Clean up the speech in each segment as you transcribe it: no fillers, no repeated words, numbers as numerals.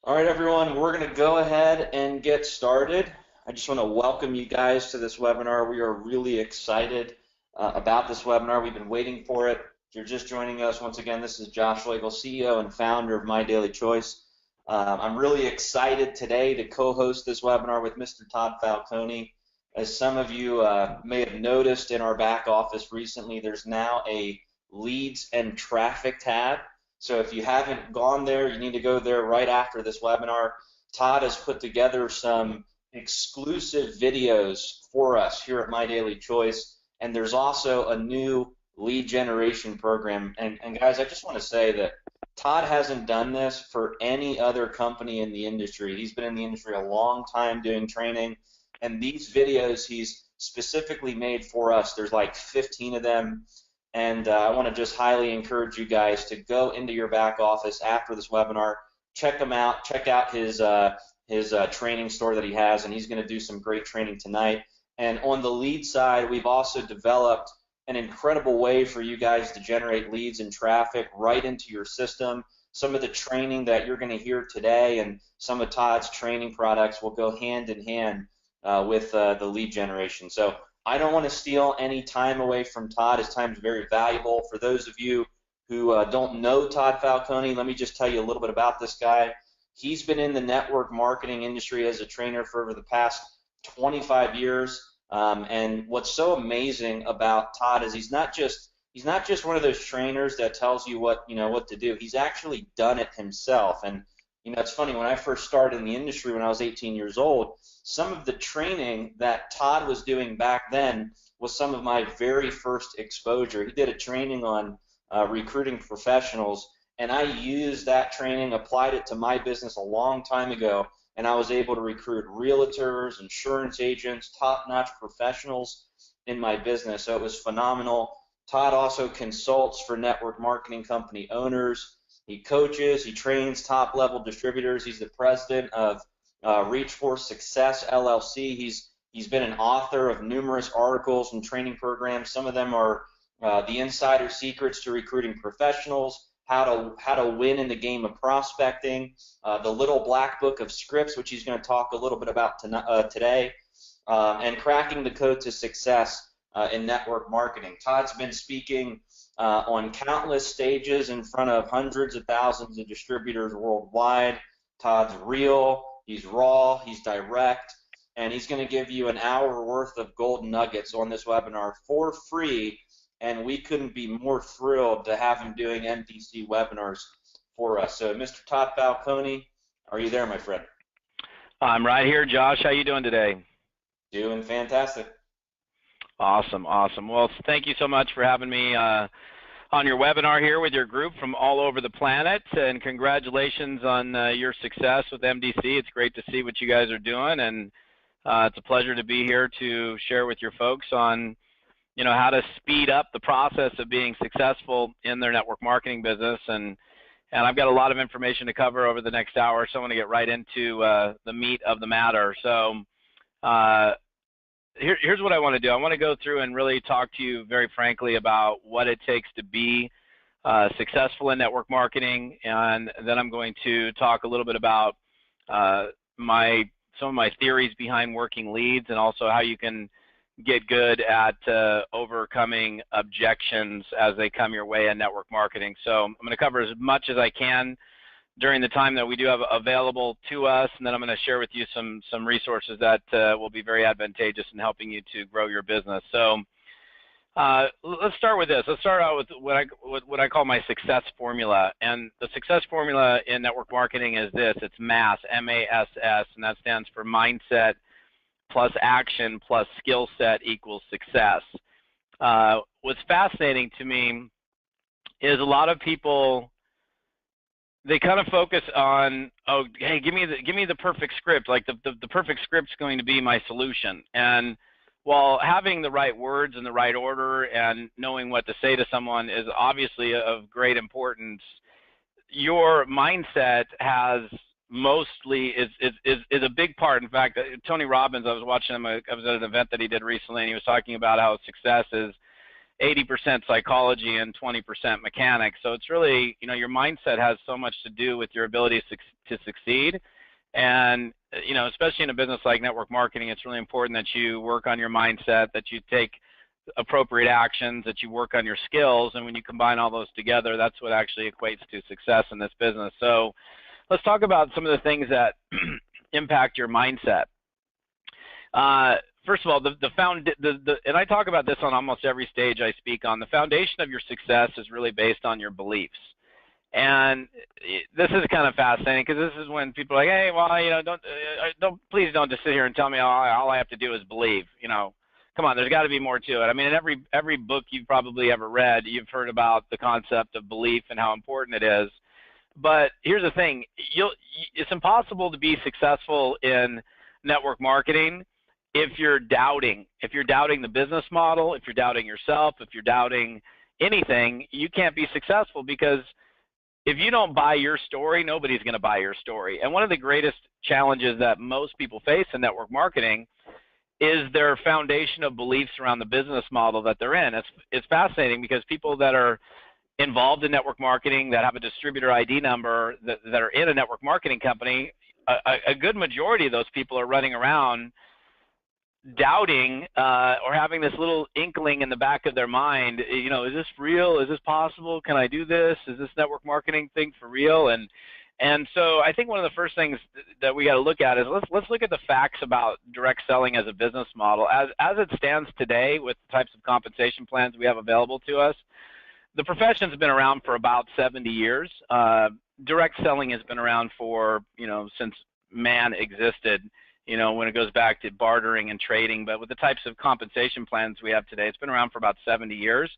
All right, everyone, we're going to go ahead and get started. I just want to welcome you guys to this webinar. We are really excited about this webinar. We've been waiting for it. If you're just joining us, once again, this is Josh Legel, CEO and founder of MyDailyChoice. I'm really excited today to co-host this webinar with Mr. Todd Falcone. As some of you may have noticed in our back office recently, there's now a leads and traffic tab. So if you haven't gone there, you need to go there right after this webinar. Todd has put together some exclusive videos for us here at My Daily Choice, and there's also a new lead generation program. And guys, I just want to say that Todd hasn't done this for any other company in the industry. He's been in the industry a long time doing training, and these videos he's specifically made for us. There's like 15 of them. And I want to just highly encourage you guys to go into your back office after this webinar, check them out, check out his training store that he has, and he's going to do some great training tonight. And on the lead side, we've also developed an incredible way for you guys to generate leads and traffic right into your system. Some of the training that you're going to hear today and some of Todd's training products will go hand in hand with the lead generation. So I don't want to steal any time away from Todd. His time is very valuable. For those of you who don't know Todd Falcone, let me just tell you a little bit about this guy. He's been in the network marketing industry as a trainer for over the past 25 years. And what's so amazing about Todd is he's not just one of those trainers that tells you what to do. He's actually done it himself. And it's funny, when I first started in the industry when I was 18 years old, some of the training that Todd was doing back then was some of my very first exposure. He did a training on recruiting professionals, and I used that training, applied it to my business a long time ago, and I was able to recruit realtors, insurance agents, top-notch professionals in my business. So it was phenomenal. Todd also consults for network marketing company owners. He coaches, he trains top-level distributors. He's the president of Reach for Success LLC. He's been an author of numerous articles and training programs. Some of them are the insider secrets to recruiting professionals, how to win in the game of prospecting, the little black book of scripts, which he's going to talk a little bit about today, and cracking the code to success in network marketing. Todd's been speaking on countless stages in front of hundreds of thousands of distributors worldwide. Todd's real, he's raw, he's direct, and he's going to give you an hour worth of golden nuggets on this webinar for free, and we couldn't be more thrilled to have him doing MDC webinars for us. So Mr. Todd Falcone, are you there, my friend? I'm right here, Josh. How you doing today? Doing fantastic. Awesome, awesome. Well, thank you so much for having me on your webinar here with your group from all over the planet, and congratulations on your success with MDC. It's great to see what you guys are doing, and it's a pleasure to be here to share with your folks on how to speed up the process of being successful in their network marketing business. And I've got a lot of information to cover over the next hour, so I want to get right into the meat of the matter. So here's what I want to do. I want to go through and really talk to you very frankly about what it takes to be successful in network marketing, and then I'm going to talk a little bit about some of my theories behind working leads, and also how you can get good at overcoming objections as they come your way in network marketing. So I'm going to cover as much as I can during the time that we do have available to us, and then I'm going to share with you some resources that will be very advantageous in helping you to grow your business. So let's start with this. Let's start out with what I call my success formula. And the success formula in network marketing is this. It's MASS, M-A-S-S, and that stands for mindset plus action plus skill set equals success. What's fascinating to me is a lot of people, they kind of focus on, oh, hey, give me the perfect script. Like the perfect script's going to be my solution. And while having the right words in the right order and knowing what to say to someone is obviously of great importance, your mindset has mostly is a big part. In fact, Tony Robbins, I was watching him, I was at an event that he did recently, and he was talking about how success is 80% psychology and 20% mechanics. So it's really, your mindset has so much to do with your ability to succeed. And, especially in a business like network marketing, it's really important that you work on your mindset, that you take appropriate actions, that you work on your skills. And when you combine all those together, that's what actually equates to success in this business. So let's talk about some of the things that impact your mindset. First of all, and I talk about this on almost every stage I speak on, the foundation of your success is really based on your beliefs. And this is kind of fascinating because this is when people are like, hey, well, please don't just sit here and tell me all I have to do is believe. Come on, there's got to be more to it. I mean, in every book you've probably ever read, you've heard about the concept of belief and how important it is. But here's the thing, it's impossible to be successful in network marketing if you're doubting the business model, if you're doubting yourself, if you're doubting anything. You can't be successful, because if you don't buy your story, nobody's going to buy your story. And one of the greatest challenges that most people face in network marketing is their foundation of beliefs around the business model that they're in. It's fascinating because people that are involved in network marketing, that have a distributor ID number, that are in a network marketing company, a good majority of those people are running around doubting or having this little inkling in the back of their mind, is this real? Is this possible? Can I do this? Is this network marketing thing for real? And so I think one of the first things that we got to look at is let's look at the facts about direct selling as a business model. As it stands today, with the types of compensation plans we have available to us, the profession's been around for about 70 years. Direct selling has been around for, since man existed, when it goes back to bartering and trading. But with the types of compensation plans we have today, it's been around for about 70 years.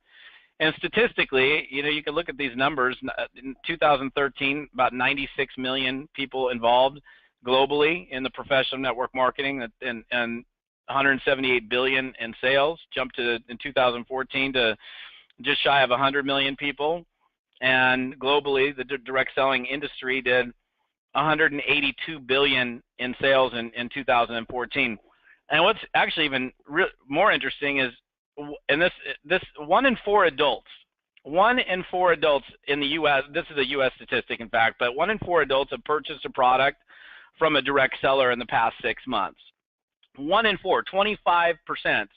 And statistically, you can look at these numbers. In 2013, about 96 million people involved globally in the professional network marketing, and 178 billion in sales. Jumped to, in 2014, to just shy of 100 million people. And globally, the direct selling industry did 182 billion in sales in 2014. And what's actually even more interesting is, and this 1 in 4 adults in the U.S., this is a U.S. statistic, in fact, but 1 in 4 adults have purchased a product from a direct seller in the past 6 months. 1 in 4, 25%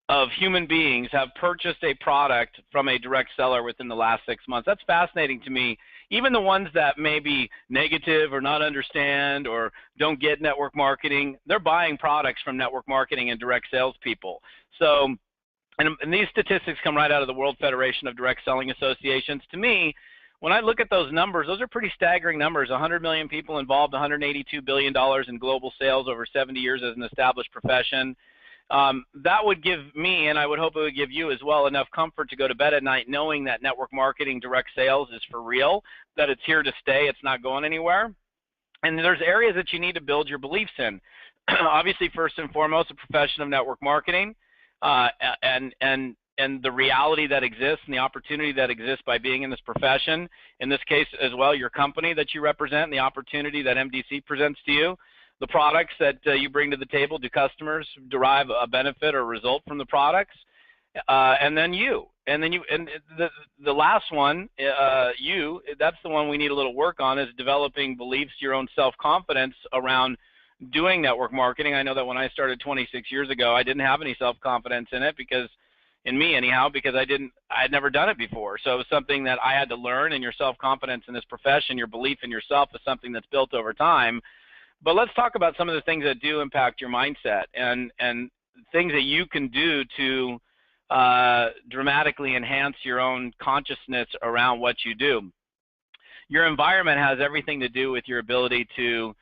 of human beings have purchased a product from a direct seller within the last 6 months. That's fascinating to me. Even the ones that may be negative or not understand or don't get network marketing, they're buying products from network marketing and direct sales people. So, and these statistics come right out of the World Federation of Direct Selling Associations. To me, when I look at those numbers, those are pretty staggering numbers. 100 million people involved, $182 billion in global sales over 70 years as an established profession. That would give me, and I would hope it would give you as well, enough comfort to go to bed at night knowing that network marketing direct sales is for real, that it's here to stay, it's not going anywhere. And there's areas that you need to build your beliefs in. Obviously, first and foremost, a profession of network marketing, and the reality that exists and the opportunity that exists by being in this profession. In this case as well, your company that you represent and the opportunity that MDC presents to you. The products that you bring to the table, do customers derive a benefit or result from the products? And then you. And then the last one, that's the one we need a little work on, is developing beliefs, your own self-confidence around doing network marketing. I know that when I started 26 years ago, I didn't have any self-confidence in it, because I had never done it before. So it was something that I had to learn, and your self-confidence in this profession, your belief in yourself, is something that's built over time. But let's talk about some of the things that do impact your mindset, and things that you can do to dramatically enhance your own consciousness around what you do. Your environment has everything to do with your ability to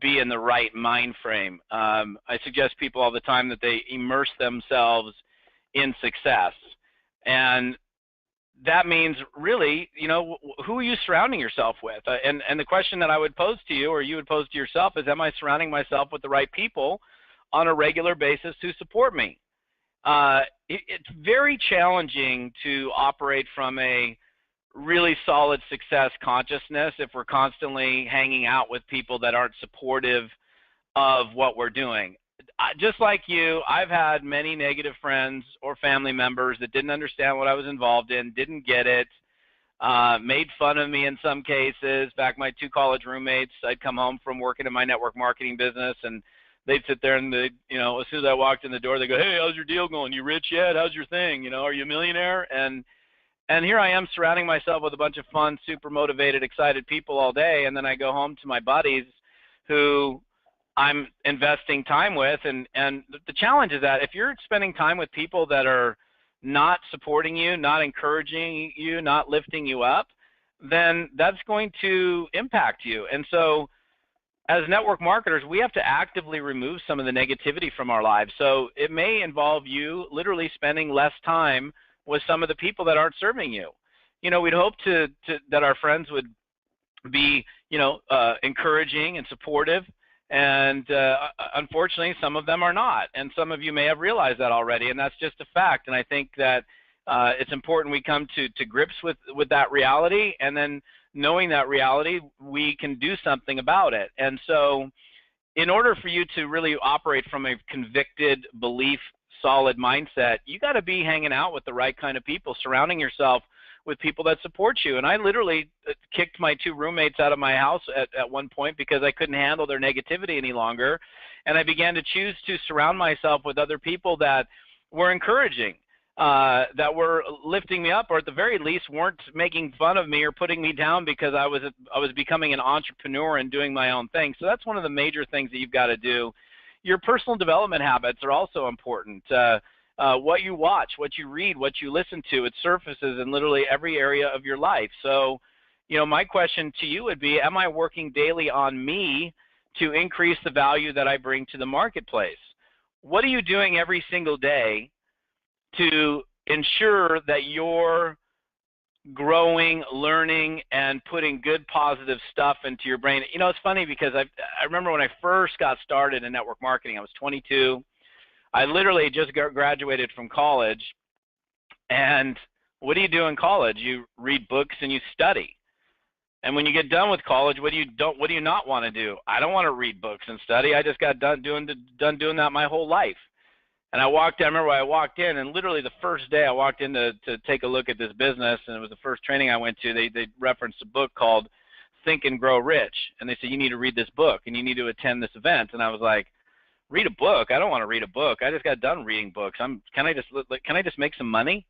be in the right mind frame. I suggest people all the time that they immerse themselves in success. And that means really, who are you surrounding yourself with? And the question that I would pose to you, or you would pose to yourself, is, am I surrounding myself with the right people on a regular basis to support me? It's very challenging to operate from a really solid success consciousness if we're constantly hanging out with people that aren't supportive of what we're doing. just like you, I've had many negative friends or family members that didn't understand what I was involved in, didn't get it, made fun of me in some cases. Back my 2 college roommates, I'd come home from working in my network marketing business, and they'd sit there and they, as soon as I walked in the door, they go, "Hey, how's your deal going? You rich yet? How's your thing? Are you a millionaire?" And here I am surrounding myself with a bunch of fun, super motivated, excited people all day, and then I go home to my buddies who I'm investing time with, and the challenge is that if you're spending time with people that are not supporting you, not encouraging you, not lifting you up, then that's going to impact you. And so as network marketers, we have to actively remove some of the negativity from our lives. So it may involve you literally spending less time with some of the people that aren't serving you. We'd hope that our friends would be, encouraging and supportive. And unfortunately, some of them are not. And some of you may have realized that already, and that's just a fact. And I think that it's important we come to grips with that reality, and then knowing that reality, we can do something about it. And so in order for you to really operate from a convicted belief, solid mindset, you got to be hanging out with the right kind of people, surrounding yourself with people that support you. And I literally kicked my 2 roommates out of my house at one point because I couldn't handle their negativity any longer. And I began to choose to surround myself with other people that were encouraging, that were lifting me up, or at the very least weren't making fun of me or putting me down because I was becoming an entrepreneur and doing my own thing. So that's one of the major things that you've got to do. Your personal development habits are also important. What you watch, what you read, what you listen to, it surfaces in literally every area of your life. So, my question to you would be, am I working daily on me to increase the value that I bring to the marketplace? What are you doing every single day to ensure that you're growing, learning, and putting good positive stuff into your brain? It's funny because I remember when I first got started in network marketing, I was 22. I literally just graduated from college, and what do you do in college? You read books and you study. And when you get done with college, what do you not want to do? I don't want to read books and study. I just got done doing that my whole life. And I remember I walked in, and literally the first day I walked in to take a look at this business, and it was the first training I went to, they referenced a book called Think and Grow Rich. And they said, you need to read this book and you need to attend this event. And I was like, read a book? I don't want to read a book. I just got done reading books. Can I just make some money?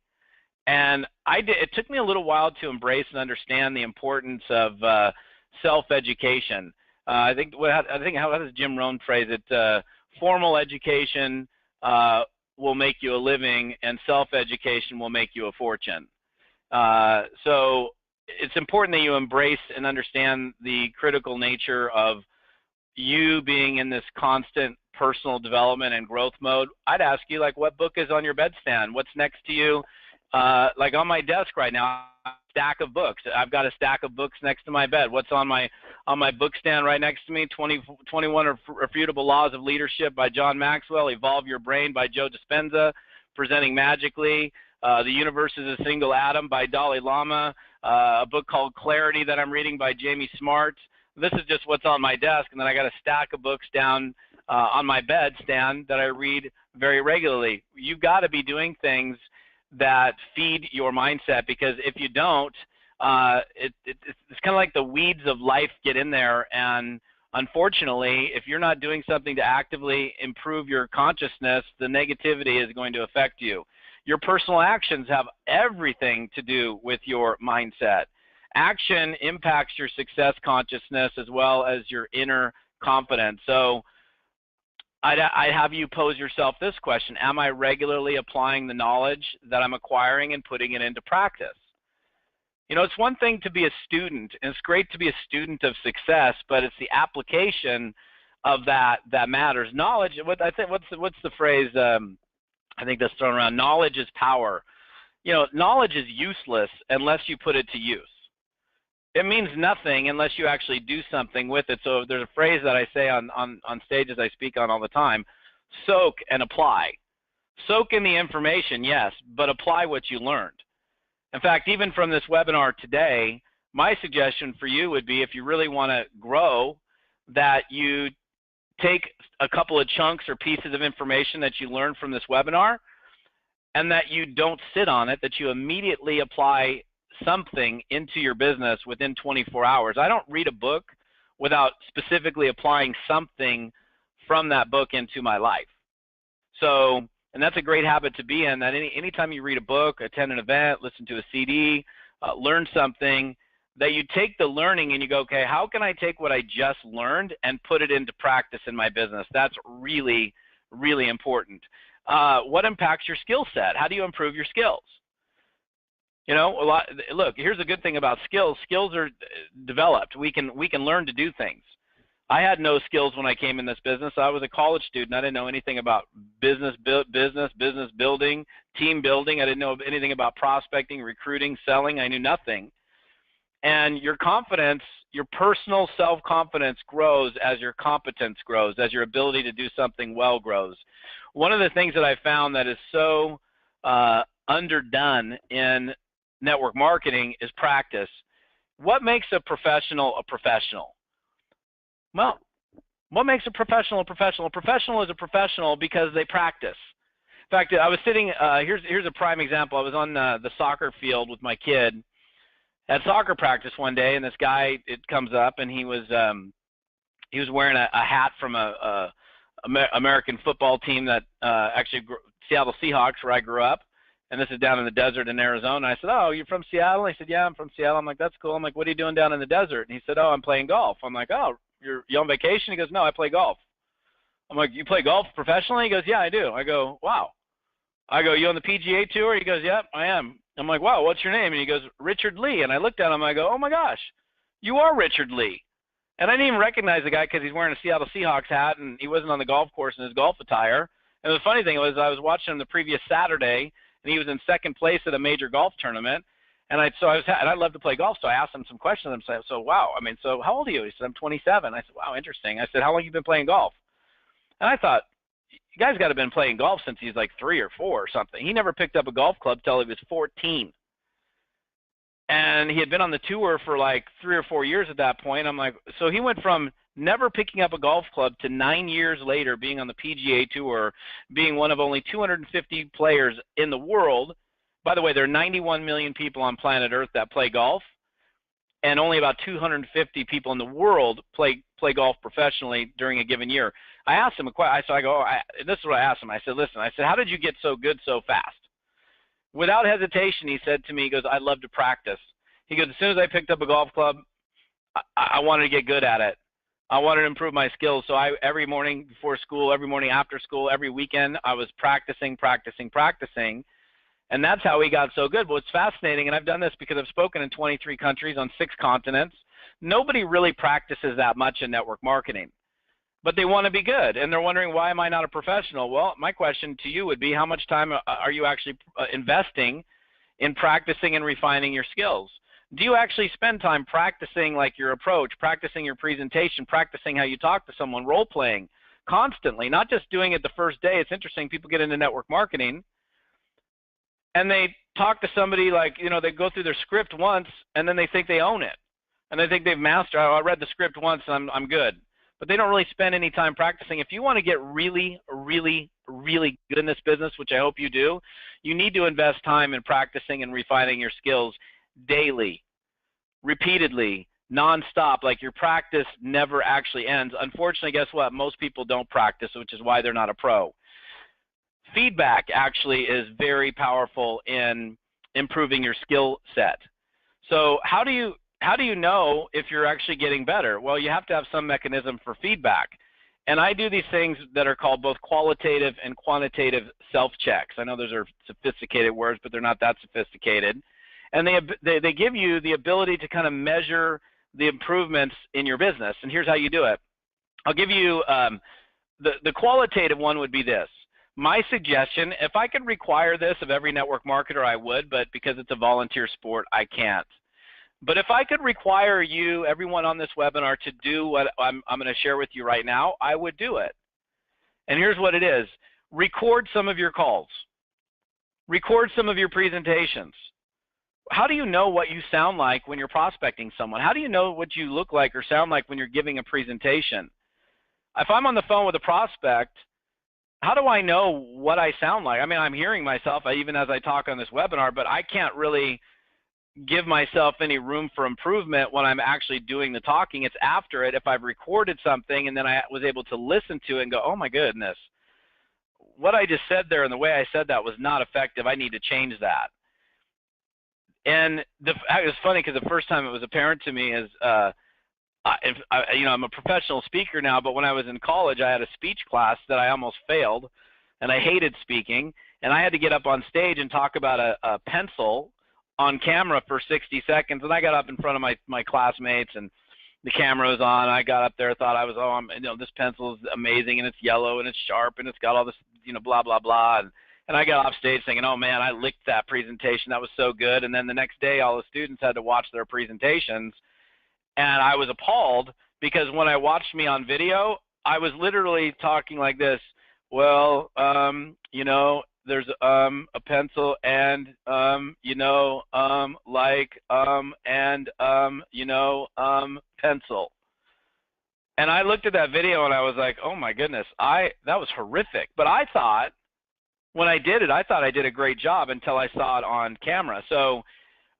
And I did. It took me a little while to embrace and understand the importance of self-education. How does Jim Rohn phrase it? Formal education will make you a living, and self-education will make you a fortune. So it's important that you embrace and understand the critical nature of you being in this constant personal development and growth mode. I'd ask you, what book is on your bedstand? What's next to you? On my desk right now, a stack of books. I've got a stack of books next to my bed. What's on my book stand right next to me? 21 Irrefutable Laws of Leadership by John Maxwell, Evolve Your Brain by Joe Dispenza, Presenting Magically, The Universe is a Single Atom by Dalai Lama, a book called Clarity that I'm reading by Jamie Smart. This is just what's on my desk, and then I got a stack of books down on my bed stand that I read very regularly. You've got to be doing things that feed your mindset, because if you don't, it's kind of like the weeds of life get in there, and unfortunately, if you're not doing something to actively improve your consciousness, the negativity is going to affect you. Your personal actions have everything to do with your mindset. Action impacts your success consciousness as well as your inner confidence. So I'd have you pose yourself this question: am I regularly applying the knowledge that I'm acquiring and putting it into practice? It's one thing to be a student, and it's great to be a student of success, but it's the application of that matters. Knowledge, what's the phrase I think that's thrown around? Knowledge is power. Knowledge is useless unless you put it to use. It means nothing unless you actually do something with it. So there's a phrase that I say on stages I speak on all the time: soak and apply. Soak in the information, yes, but apply what you learned. In fact, even from this webinar today, my suggestion for you would be, if you really want to grow, that you take a couple of chunks or pieces of information that you learn from this webinar, and that you don't sit on it, that you immediately apply something into your business within 24 hours. I don't read a book without specifically applying something from that book into my life. So, and that's a great habit to be in, that anytime you read a book, attend an event, listen to a CD, learn something, that you take the learning and you go, okay, how can I take what I just learned and put it into practice in my business? That's really, really important. What impacts your skill set? How do you improve your skills? You know, look, here's a good thing about skills. Skills are developed. We can learn to do things. I had no skills when I came in this business. I was a college student. I didn't know anything about business building, team building. I didn't know anything about prospecting, recruiting, selling. I knew nothing. And your confidence, your personal self-confidence grows as your competence grows, as your ability to do something well grows. One of the things that I found that is so underdone in network marketing is practice. What makes a professional a professional? Well, what makes a professional a professional? A professional is a professional because they practice. In fact, I was sitting, here's a prime example. I was on the soccer field with my kid at soccer practice one day, and this guy, it comes up, and he was wearing a hat from a American football team that actually Seattle Seahawks, where I grew up, and this is down in the desert in Arizona. I said, "Oh, you're from Seattle?" He said, "Yeah, I'm from Seattle." I'm like, "That's cool." I'm like, "What are you doing down in the desert?" And he said, "Oh, I'm playing golf." I'm like, "Oh, you're on vacation?" He goes, "No, I play golf." I'm like, "You play golf professionally?" He goes, "Yeah, I do." I go, "Wow." I go, "You on the PGA Tour?" He goes, "Yep, I am." I'm like, "Wow, what's your name?" And he goes, "Richard Lee." And I looked at him, I go, "Oh my gosh, you are Richard Lee." And I didn't even recognize the guy because he's wearing a Seattle Seahawks hat and he wasn't on the golf course in his golf attire. And the funny thing was, I was watching him the previous Saturday, and he was in second place at a major golf tournament. And I love to play golf, so I asked him some questions. I said, "So wow, I mean, so how old are you?" He said, "I'm 27." I said, "Wow, interesting." I said, "How long have you been playing golf?" And I thought, you guys got to have been playing golf since he's like 3 or 4 or something. He never picked up a golf club till he was 14. And he had been on the tour for like 3 or 4 years at that point. I'm like, so he went from never picking up a golf club to 9 years later being on the PGA Tour, being one of only 250 players in the world. By the way, there are 91 million people on planet Earth that play golf, and only about 250 people in the world play golf professionally during a given year. I asked him a question. This is what I asked him. I said, "Listen," I said, "how did you get so good so fast?" Without hesitation, he said to me, he goes, "I love to practice." He goes, "As soon as I picked up a golf club, I wanted to get good at it. I wanted to improve my skills. So every morning before school, every morning after school, every weekend, I was practicing. And that's how he got so good. But what's fascinating, and I've done this because I've spoken in 23 countries on 6 continents, nobody really practices that much in network marketing. But they want to be good, and they're wondering, why am I not a professional? Well, my question to you would be, how much time are you actually investing in practicing and refining your skills? Do you actually spend time practicing like your approach, practicing your presentation, practicing how you talk to someone, role-playing constantly, not just doing it the first day? It's interesting, people get into network marketing, and they talk to somebody like, you know, they go through their script once, and then they think they own it. And they think they've mastered, I read the script once, and I'm good. But they don't really spend any time practicing. If you want to get really, really, really good in this business, which I hope you do, you need to invest time in practicing and refining your skills daily, repeatedly, nonstop. Like, your practice never actually ends. Unfortunately, guess what? Most people don't practice, which is why they're not a pro. Feedback actually is very powerful in improving your skill set. So how do you know if you're actually getting better? Well, you have to have some mechanism for feedback. And I do these things that are called both qualitative and quantitative self-checks. I know those are sophisticated words, but they're not that sophisticated. And they give you the ability to kind of measure the improvements in your business. And here's how you do it. I'll give you the qualitative one would be this. My suggestion, if I could require this of every network marketer, I would, but because it's a volunteer sport, I can't. But if I could require you, everyone on this webinar, to do what I'm going to share with you right now, I would do it. And here's what it is. Record some of your calls. Record some of your presentations. How do you know what you sound like when you're prospecting someone? How do you know what you look like or sound like when you're giving a presentation? If I'm on the phone with a prospect, how do I know what I sound like? I mean, I'm hearing myself even as I talk on this webinar, but I can't really give myself any room for improvement when I'm actually doing the talking. It's after it, if I've recorded something and then I was able to listen to it and go, oh my goodness, what I just said there and the way I said that was not effective. I need to change that. And it was funny because the first time it was apparent to me is, I'm a professional speaker now, but when I was in college, I had a speech class that I almost failed, and I hated speaking, and I had to get up on stage and talk about a pencil on camera for 60 seconds, and I got up in front of my classmates, and the camera was on. I got up there, thought I was, this pencil is amazing, and it's yellow, and it's sharp, and it's got all this, blah, blah, blah, and I got off stage thinking, oh man, I licked that presentation. That was so good. And then the next day, all the students had to watch their presentations. And I was appalled because when I watched me on video, I was literally talking like this. Well, there's a pencil and, pencil. And I looked at that video and I was like, oh my goodness, that was horrific. But I thought, when I did it, I thought I did a great job until I saw it on camera. So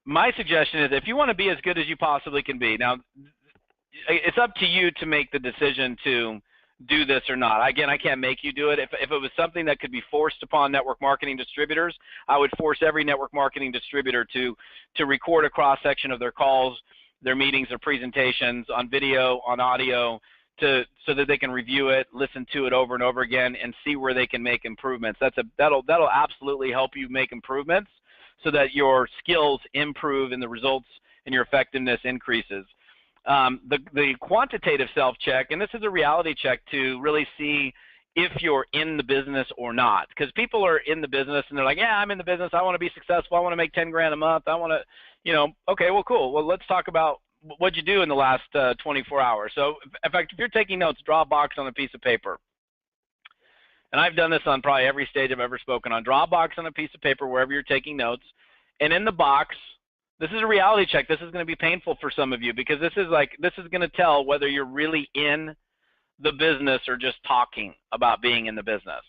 my suggestion is if you want to be as good as you possibly can be, now it's up to you to make the decision to do this or not. Again, I can't make you do it. If it was something that could be forced upon network marketing distributors, I would force every network marketing distributor to record a cross-section of their calls, their meetings, their presentations on video, on audio, so that they can review it, listen to it over and over again, and see where they can make improvements. That'll absolutely help you make improvements so that your skills improve and the results and your effectiveness increases. The quantitative self-check, and this is a reality check to really see if you're in the business or not, because people are in the business and they're like, yeah, I'm in the business. I want to be successful. I want to make 10 grand a month. I want to, okay, well, cool. Well, let's talk about what'd you do in the last 24 hours. So in fact, if you're taking notes, draw a box on a piece of paper. And I've done this on probably every stage I've ever spoken on. Draw a box on a piece of paper wherever you're taking notes. And in the box, this is a reality check. This is going to be painful for some of you because this is going to tell whether you're really in the business or just talking about being in the business.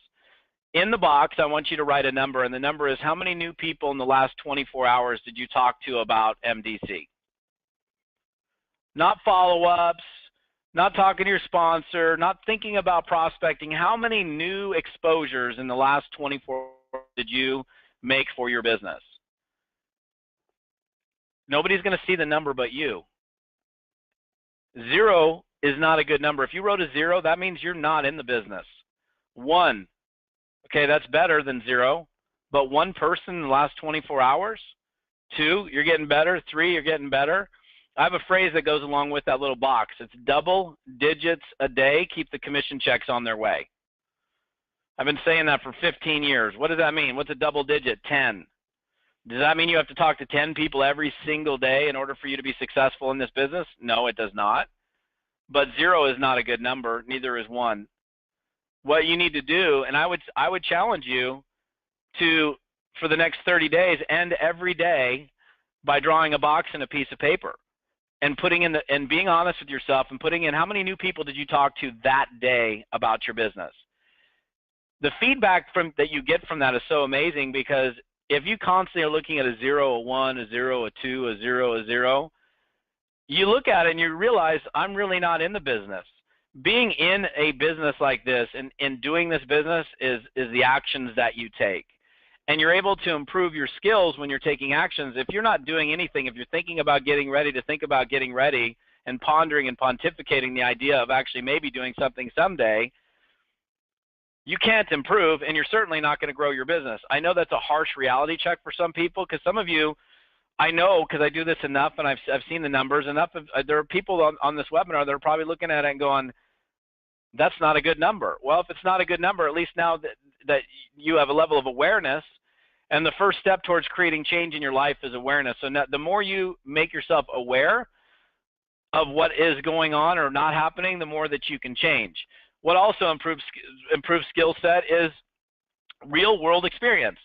In the box, I want you to write a number, and the number is how many new people in the last 24 hours did you talk to about MDC? Not follow-ups, not talking to your sponsor, not thinking about prospecting. How many new exposures in the last 24 hours did you make for your business? Nobody's going to see the number but you. 0 is not a good number. If you wrote a 0, that means you're not in the business. 1, okay, that's better than 0, but 1 person in the last 24 hours? 2, you're getting better. 3, you're getting better. I have a phrase that goes along with that little box. It's double digits a day, keep the commission checks on their way. I've been saying that for 15 years. What does that mean? What's a double digit? 10. Does that mean you have to talk to 10 people every single day in order for you to be successful in this business? No, it does not. But 0 is not a good number, neither is 1. What you need to do, and I would challenge you to, for the next 30 days, end every day by drawing a box and a piece of paper and putting in and being honest with yourself and putting in how many new people did you talk to that day about your business. The feedback that you get from that is so amazing because if you constantly are looking at a 0, a 1, a 0, a 2, a 0, a 0, you look at it and you realize I'm really not in the business. Being in a business like this and doing this business is the actions that you take. And you're able to improve your skills when you're taking actions. If you're not doing anything, if you're thinking about getting ready to think about getting ready and pondering and pontificating the idea of actually maybe doing something someday, you can't improve, and you're certainly not going to grow your business. I know that's a harsh reality check for some people because some of you, I know because I do this enough and I've seen the numbers enough. There are people on this webinar that are probably looking at it and going, that's not a good number. Well, if it's not a good number, at least now that you have a level of awareness, and the first step towards creating change in your life is awareness. So now, the more you make yourself aware of what is going on or not happening, the more that you can change. What also improves skill set is real world experience.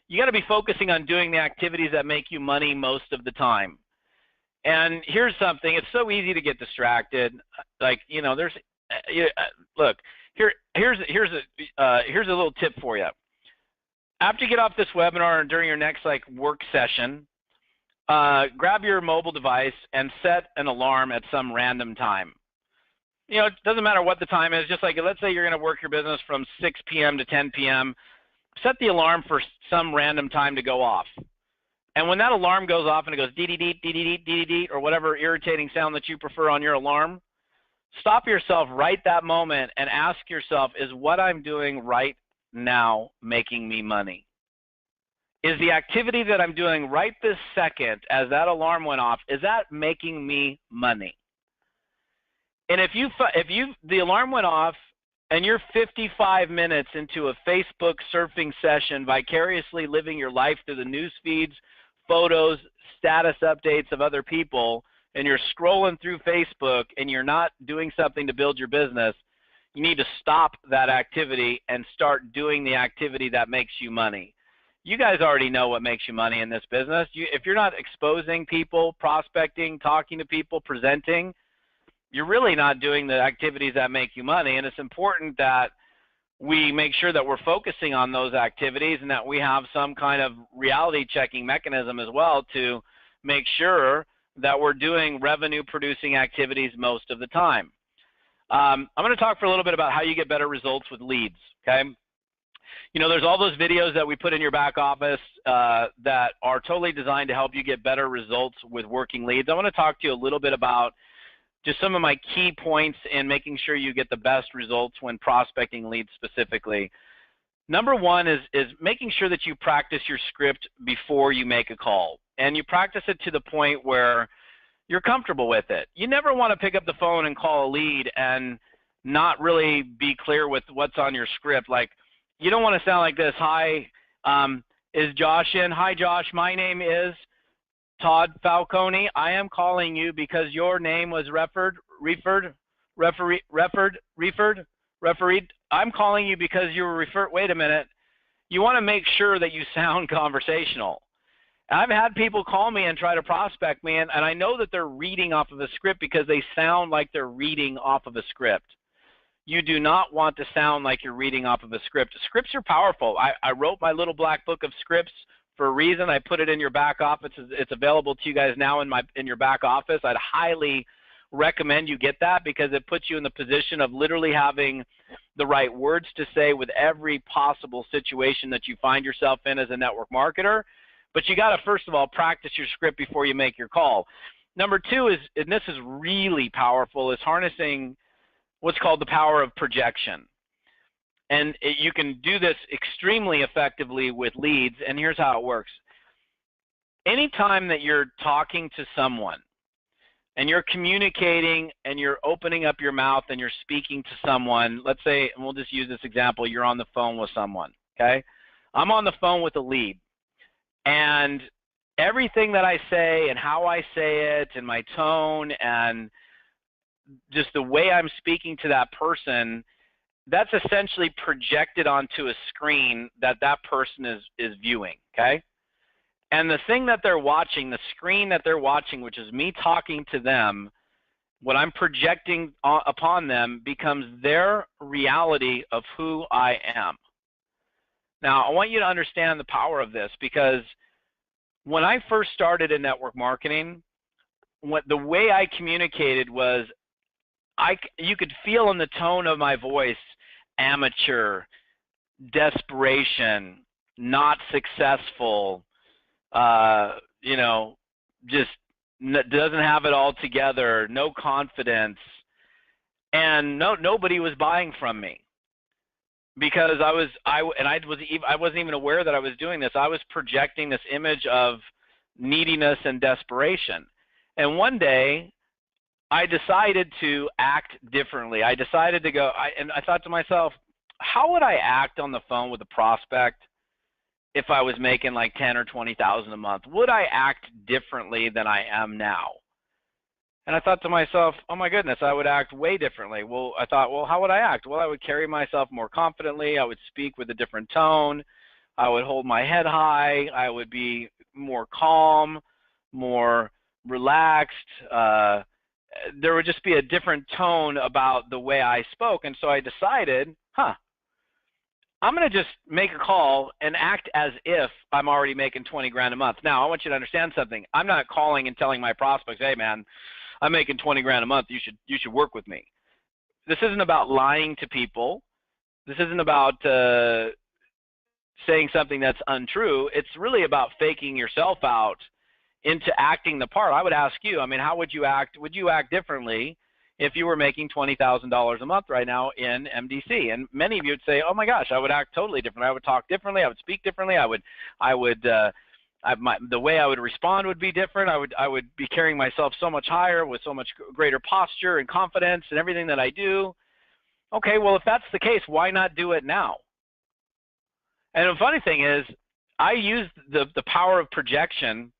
You got to be focusing on doing the activities that make you money most of the time. And here's something, it's so easy to get distracted. Like, look, here's a little tip for you. After you get off this webinar and during your next work session, grab your mobile device and set an alarm at some random time. It doesn't matter what the time is. Just let's say you're going to work your business from 6 p.m. to 10 p.m. Set the alarm for some random time to go off. And when that alarm goes off and it goes dee-dee-dee, dee-dee-dee, dee-dee-dee, or whatever irritating sound that you prefer on your alarm, stop yourself right that moment and ask yourself, is what I'm doing right now making me money? Is the activity that I'm doing right this second as that alarm went off, is that making me money? And if the alarm went off and you're 55 minutes into a Facebook surfing session, vicariously living your life through the news feeds, photos, status updates of other people, and you're scrolling through Facebook and you're not doing something to build your business, you need to stop that activity and start doing the activity that makes you money. You guys already know what makes you money in this business. If you're not exposing people, prospecting, talking to people, presenting, you're really not doing the activities that make you money. And it's important that we make sure that we're focusing on those activities and that we have some kind of reality checking mechanism as well to make sure that we're doing revenue producing activities most of the time. I'm going to talk for a little bit about how you get better results with leads, okay? There's all those videos that we put in your back office that are totally designed to help you get better results with working leads. I want to talk to you a little bit about just some of my key points in making sure you get the best results when prospecting leads specifically. Number one is making sure that you practice your script before you make a call. And you practice it to the point where you're comfortable with it. You never want to pick up the phone and call a lead and not really be clear with what's on your script. You don't want to sound like this. Hi, is Josh in? Hi, Josh. My name is Todd Falcone. I am calling you because your name was referred. I'm calling you because you were referred. Wait a minute. You want to make sure that you sound conversational. I've had people call me and try to prospect me, and I know that they're reading off of a script because they sound like they're reading off of a script. You do not want to sound like you're reading off of a script. Scripts are powerful. I wrote my little black book of scripts for a reason. I put it in your back office. It's available to you guys now in your back office. I'd highly recommend you get that because it puts you in the position of literally having the right words to say with every possible situation that you find yourself in as a network marketer. But you got to, first of all, practice your script before you make your call. Number two is, and this is really powerful, is harnessing what's called the power of projection. And you can do this extremely effectively with leads, and here's how it works. Anytime that you're talking to someone and you're communicating and you're opening up your mouth and you're speaking to someone, let's say, and we'll just use this example, you're on the phone with someone, okay? I'm on the phone with a lead, and everything that I say and how I say it and my tone and just the way I'm speaking to that person, that's essentially projected onto a screen that person is viewing, okay? And the thing that they're watching, the screen that they're watching, which is me talking to them, what I'm projecting upon them becomes their reality of who I am. Now, I want you to understand the power of this because when I first started in network marketing, the way I communicated was you could feel in the tone of my voice amateur, desperation, not successful, just doesn't have it all together, no confidence, and nobody was buying from me because I wasn't even aware that I was doing this. I was projecting this image of neediness and desperation. And one day I decided to act differently. I decided to go, and I thought to myself, how would I act on the phone with a prospect if I was making like 10 or 20,000 a month? Would I act differently than I am now? And I thought to myself, oh my goodness, I would act way differently. Well, I thought, well, how would I act? Well, I would carry myself more confidently. I would speak with a different tone. I would hold my head high. I would be more calm, more relaxed, there would just be a different tone about the way I spoke. And so I decided, I'm going to just make a call and act as if I'm already making 20 grand a month. Now, I want you to understand something. I'm not calling and telling my prospects, hey man, I'm making 20 grand a month. You should work with me. This isn't about lying to people. This isn't about saying something that's untrue. It's really about faking yourself out into acting the part. I would ask you, I mean, how would you act? Would you act differently if you were making $20,000 a month right now in MDC? And many of you would say, oh my gosh, I would act totally different. I would talk differently. I would speak differently. The way I would respond would be different. I would be carrying myself so much higher with so much greater posture and confidence in everything that I do. Okay, well, if that's the case, why not do it now? And the funny thing is, I used the power of projection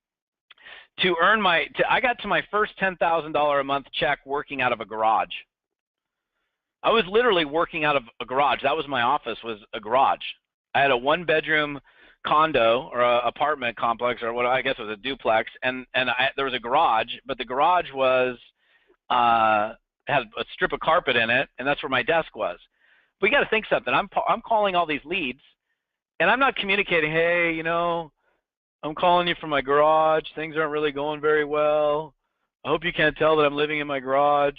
to earn I got to my first $10,000 a month check working out of a garage. I was literally working out of a garage. That was my office, was a garage. I had a one-bedroom condo or a apartment complex, or what I guess it was a duplex, and there was a garage, but the garage was had a strip of carpet in it, and that's where my desk was. But you got to think something. I'm calling all these leads, and I'm not communicating, hey, you know, I'm calling you from my garage. Things aren't really going very well. I hope you can't tell that I'm living in my garage.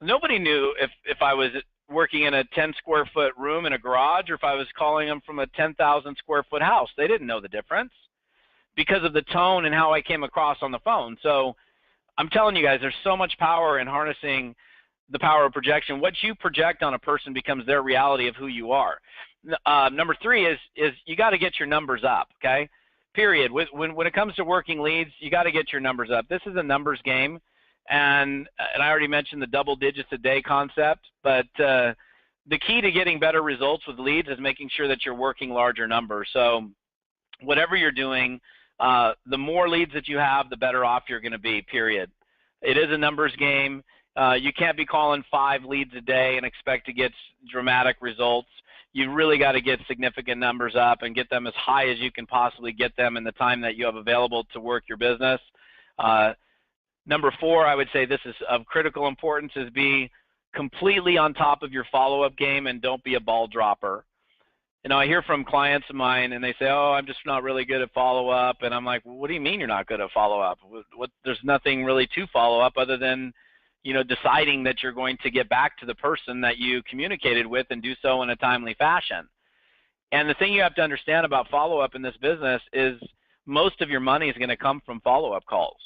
Nobody knew if I was working in a 10 square foot room in a garage or if I was calling them from a 10,000 square foot house. They didn't know the difference because of the tone and how I came across on the phone. So I'm telling you guys, there's so much power in harnessing the power of projection. What you project on a person becomes their reality of who you are. Number three is you got to get your numbers up, okay? Period. When it comes to working leads, you got to get your numbers up. This is a numbers game, and I already mentioned the double digits a day concept, but the key to getting better results with leads is making sure that you're working larger numbers. So whatever you're doing, the more leads that you have, the better off you're going to be, period. It is a numbers game. You can't be calling 5 leads a day and expect to get dramatic results. You really got to get significant numbers up and get them as high as you can possibly get them in the time that you have available to work your business. Number 4, I would say this is of critical importance, is be completely on top of your follow-up game and don't be a ball dropper. You know, I hear from clients of mine and they say, oh, I'm just not really good at follow-up. And I'm like, well, what do you mean you're not good at follow-up? There's nothing really to follow up other than, you know, deciding that you're going to get back to the person that you communicated with and do so in a timely fashion. And the thing you have to understand about follow-up in this business is most of your money is going to come from follow-up calls.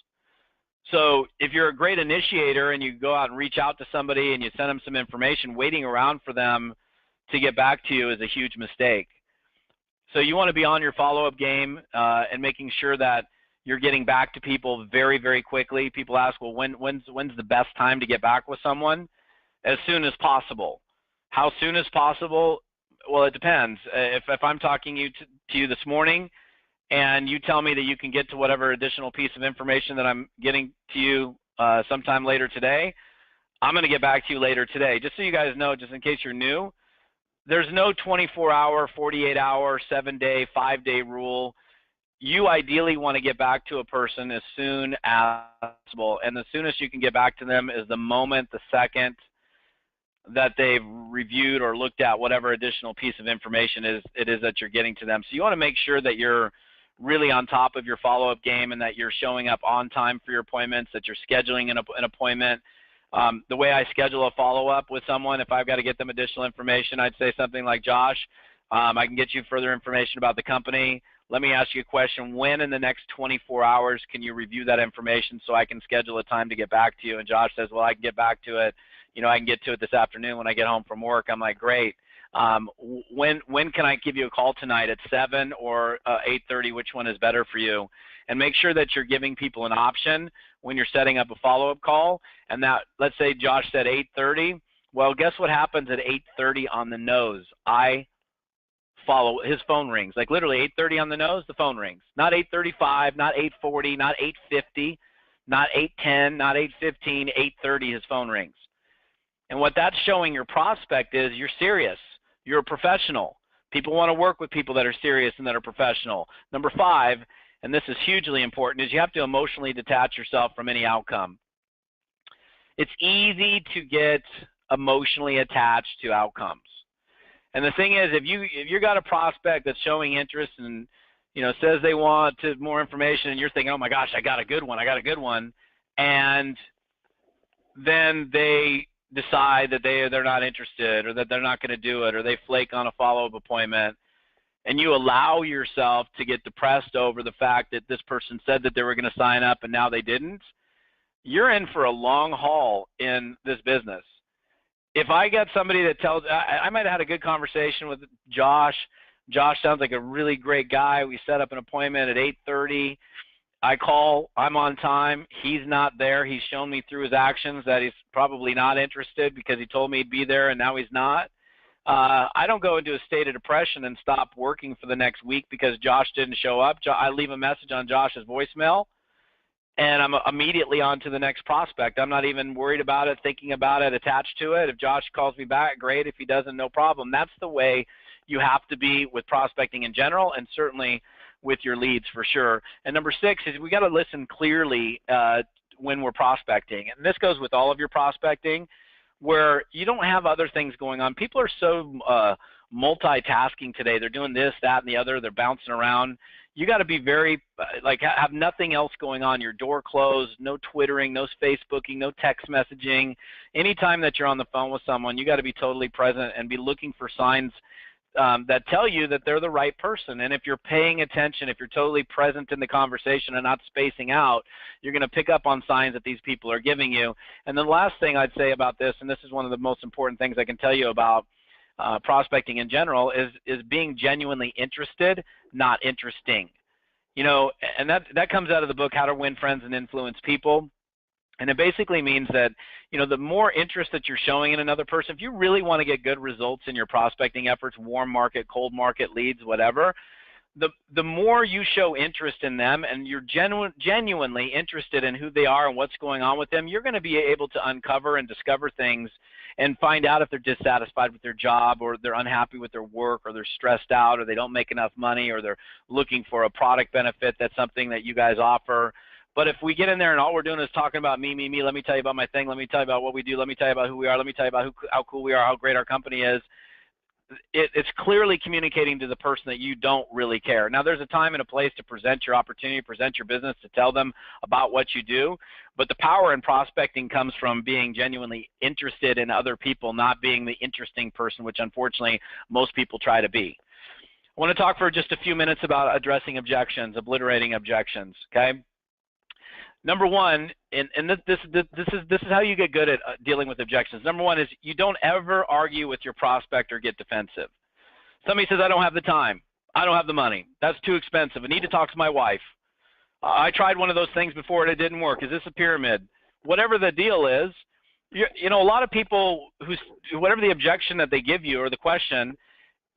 So if you're a great initiator and you go out and reach out to somebody and you send them some information, waiting around for them to get back to you is a huge mistake. So you want to be on your follow-up game and making sure that you're getting back to people very, very quickly. People ask, well, when's the best time to get back with someone? As soon as possible. How soon as possible? Well, it depends. If I'm talking to you this morning and you tell me that you can get to whatever additional piece of information that I'm getting to you sometime later today, I'm going to get back to you later today. Just so you guys know, just in case you're new, there's no 24-hour, 48-hour, 7-day, 5-day rule. You ideally want to get back to a person as soon as possible, and the soonest you can get back to them is the moment, the second that they've reviewed or looked at whatever additional piece of information it is that you're getting to them. So you want to make sure that you're really on top of your follow-up game and that you're showing up on time for your appointments, that you're scheduling an appointment. The way I schedule a follow-up with someone, if I've got to get them additional information, I'd say something like, Josh, I can get you further information about the company. Let me ask you a question. When in the next 24 hours can you review that information so I can schedule a time to get back to you? And Josh says, well, I can get back to it. You know, I can get to it this afternoon when I get home from work. I'm like, great. When can I give you a call tonight, at 7 or 8:30? Which one is better for you? And make sure that you're giving people an option when you're setting up a follow-up call. And that, let's say Josh said 8:30. Well, guess what happens at 8:30 on the nose? His phone rings. Like literally 8:30 on the nose, the phone rings. Not 8:35, not 8:40, not 8:50, not 8:10, not 8:15, 8:30 his phone rings. And what that's showing your prospect is you're serious. You're a professional. People want to work with people that are serious and that are professional. Number 5, and this is hugely important, is you have to emotionally detach yourself from any outcome. It's easy to get emotionally attached to outcomes. And the thing is, if you got a prospect that's showing interest and says they want more information, and you're thinking, oh my gosh, I got a good one, and then they decide that they're not interested, or that they're not going to do it, or they flake on a follow-up appointment, and you allow yourself to get depressed over the fact that this person said that they were going to sign up and now they didn't, you're in for a long haul in this business. If I get somebody that tells, I might have had a good conversation with Josh. Josh sounds like a really great guy. We set up an appointment at 8:30. I call, I'm on time. He's not there. He's shown me through his actions that he's probably not interested because he told me he'd be there and now he's not. I don't go into a state of depression and stop working for the next week because Josh didn't show up. I leave a message on Josh's voicemail, and I'm immediately on to the next prospect. I'm not even worried about it, thinking about it, attached to it. If Josh calls me back, great. If he doesn't, no problem. That's the way you have to be with prospecting in general, and certainly with your leads for sure. And number 6 is we got to listen clearly when we're prospecting. And this goes with all of your prospecting, where you don't have other things going on. People are so multitasking today. They're doing this, that, and the other. They're bouncing around. You got to be very, have nothing else going on. Your door closed, no Twittering, no Facebooking, no text messaging. Anytime that you're on the phone with someone, you got to be totally present and be looking for signs that tell you that they're the right person. And if you're paying attention, if you're totally present in the conversation and not spacing out, you're going to pick up on signs that these people are giving you. And the last thing I'd say about this, and this is one of the most important things I can tell you about prospecting in general, is being genuinely interested, not interesting. And that comes out of the book, How to Win Friends and Influence People. And it basically means that, the more interest that you're showing in another person, if you really want to get good results in your prospecting efforts, warm market, cold market, leads, whatever, the more you show interest in them and you're genuinely interested in who they are and what's going on with them, you're going to be able to uncover and discover things and find out if they're dissatisfied with their job, or they're unhappy with their work, or they're stressed out, or they don't make enough money, or they're looking for a product benefit that's something that you guys offer. But if we get in there and all we're doing is talking about me, let me tell you about my thing, let me tell you about what we do, let me tell you about who we are, let me tell you about how cool we are, how great our company is, it's clearly communicating to the person that you don't really care. Now, there's a time and a place to present your opportunity, present your business, to tell them about what you do, but the power in prospecting comes from being genuinely interested in other people, not being the interesting person, which unfortunately most people try to be. I want to talk for just a few minutes about addressing objections, obliterating objections, okay? Number 1, and this is how you get good at dealing with objections. Number 1 is you don't ever argue with your prospect or get defensive. Somebody says, I don't have the time. I don't have the money. That's too expensive. I need to talk to my wife. I tried one of those things before and it didn't work. Is this a pyramid? Whatever the deal is, a lot of people whatever the objection that they give you or the question,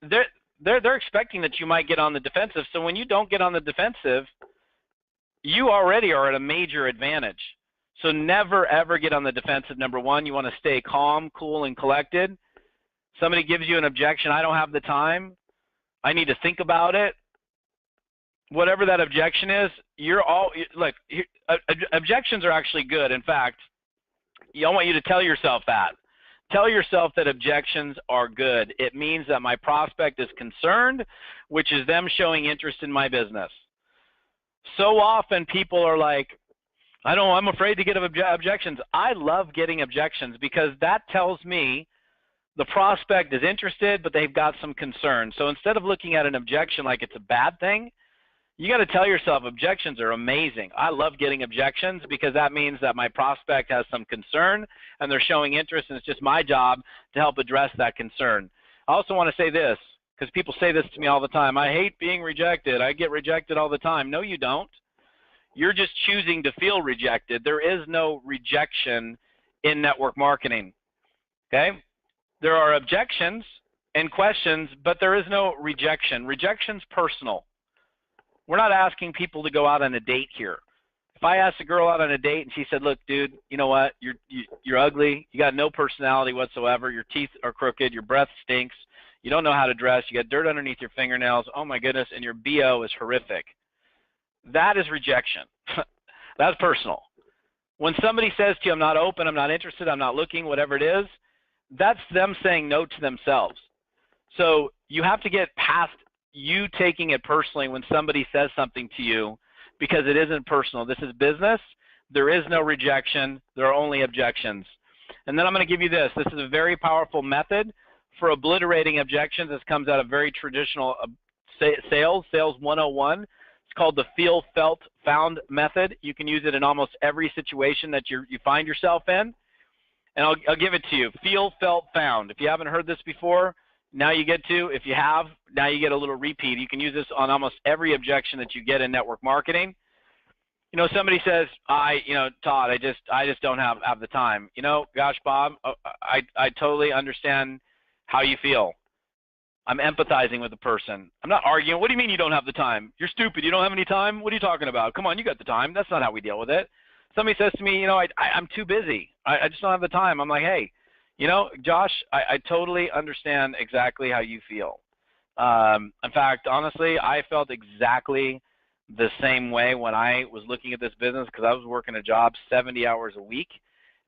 they're expecting that you might get on the defensive. So when you don't get on the defensive, you already are at a major advantage. So never, ever get on the defensive. Number 1, you want to stay calm, cool, and collected. Somebody gives you an objection, I don't have the time, I need to think about it. Whatever that objection is, look, objections are actually good. In fact, I want you to tell yourself that. Tell yourself that objections are good. It means that my prospect is concerned, which is them showing interest in my business. So often people are like, I'm afraid to get objections. I love getting objections because that tells me the prospect is interested, but they've got some concern. So instead of looking at an objection like it's a bad thing, you got to tell yourself objections are amazing. I love getting objections because that means that my prospect has some concern and they're showing interest, and it's just my job to help address that concern. I also want to say this, because people say this to me all the time. I hate being rejected. I get rejected all the time. No, you don't. You're just choosing to feel rejected. There is no rejection in network marketing, okay? There are objections and questions, but there is no rejection. Rejection's personal. We're not asking people to go out on a date here. If I asked a girl out on a date and she said, look, dude, you know what? You're ugly. You got no personality whatsoever. Your teeth are crooked. Your breath stinks. You don't know how to dress. You got dirt underneath your fingernails. Oh, my goodness. And your BO is horrific. That is rejection. That's personal. When somebody says to you, I'm not open, I'm not interested, I'm not looking, whatever it is, that's them saying no to themselves. So you have to get past you taking it personally when somebody says something to you, because it isn't personal. This is business. There is no rejection. There are only objections. And then I'm going to give you this. This is a very powerful method for obliterating objections. This comes out of very traditional sales 101. It's called the feel, felt, found method. You can use it in almost every situation that you find yourself in. And I'll give it to you. Feel, felt, found. If you haven't heard this before, now you get to. If you have, now you get a little repeat. You can use this on almost every objection that you get in network marketing. You know, somebody says, Todd, I just don't have the time. Gosh, Bob, I totally understand how you feel. I'm empathizing with the person. I'm not arguing. What do you mean you don't have the time? You're stupid. You don't have any time? What are you talking about? Come on, you got the time. That's not how we deal with it. Somebody says to me, I'm too busy. I just don't have the time. I'm like, hey, Josh, I totally understand exactly how you feel. In fact, honestly, I felt exactly the same way when I was looking at this business, because I was working a job 70 hours a week,